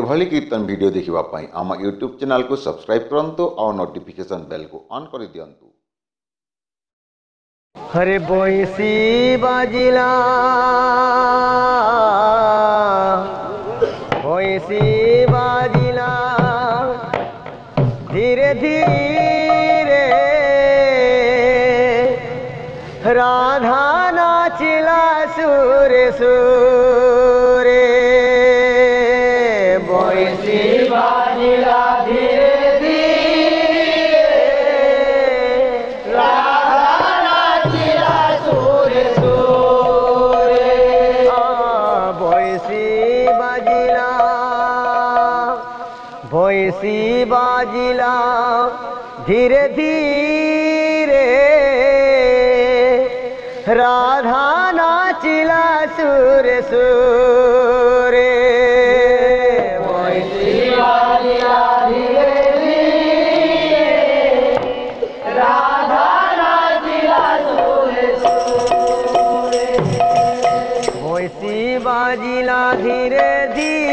एभली कीर्तन वीडियो देखिबा पई आम यूट्यूब चैनल को सब्सक्राइब करंतु और नोटिफिकेशन बेल को ऑन कर दियंतु। हरे बंसी बाजिला धीरे धीरे राधा नाचिला सुरे सुरे बंसी बाजिला धीरे धीरे राधा नाचिला सुरे सुरे बंसी बाजिला धीरे धीरे राधा नाचिला सुरे सुरे बंसी बाजिला धीरे धीरे राधा नाचिला सुरे सुरे बंसी बाजिला धीरे धीरे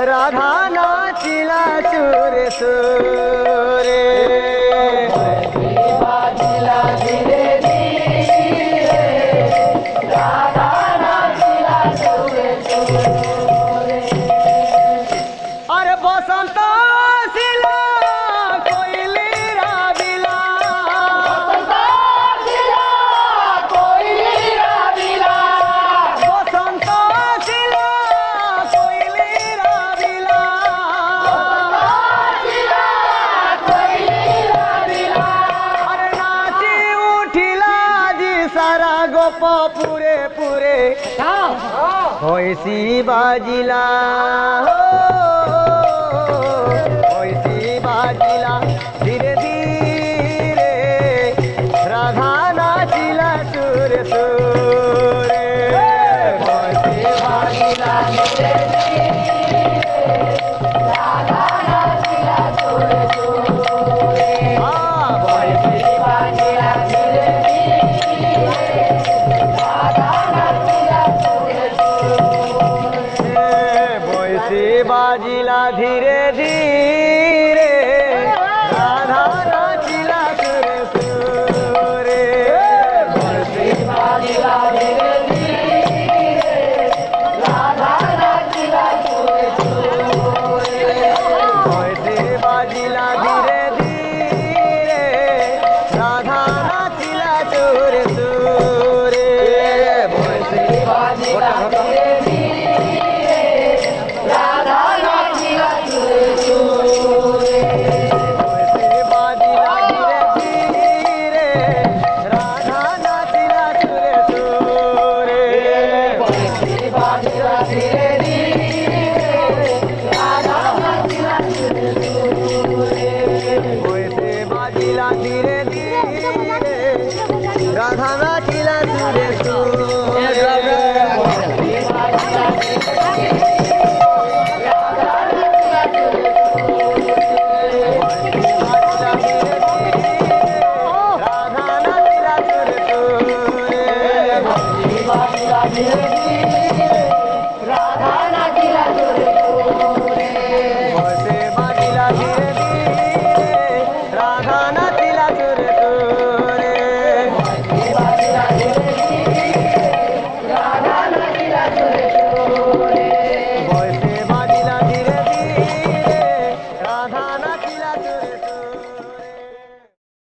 राधा नाचिला सुरे सुरे बाजिला धीरे धीरे राधा नाचिला सुरे सुरे अरे बसंत सिला कोयली राबिला बसंत सिला कोयली राबिला बसंत सिला कोयली राबिला सारा गोप पूरे पूरे बंसी बाजिला बंसी बाजिला धीरे धीरे राधा नाचिला सुरे सुरे बंसी बाजिला धीरे धीरे राधा नाचिला सुरे सुरे बंसी बाजिला धीरे बाजिला धीरे धीरे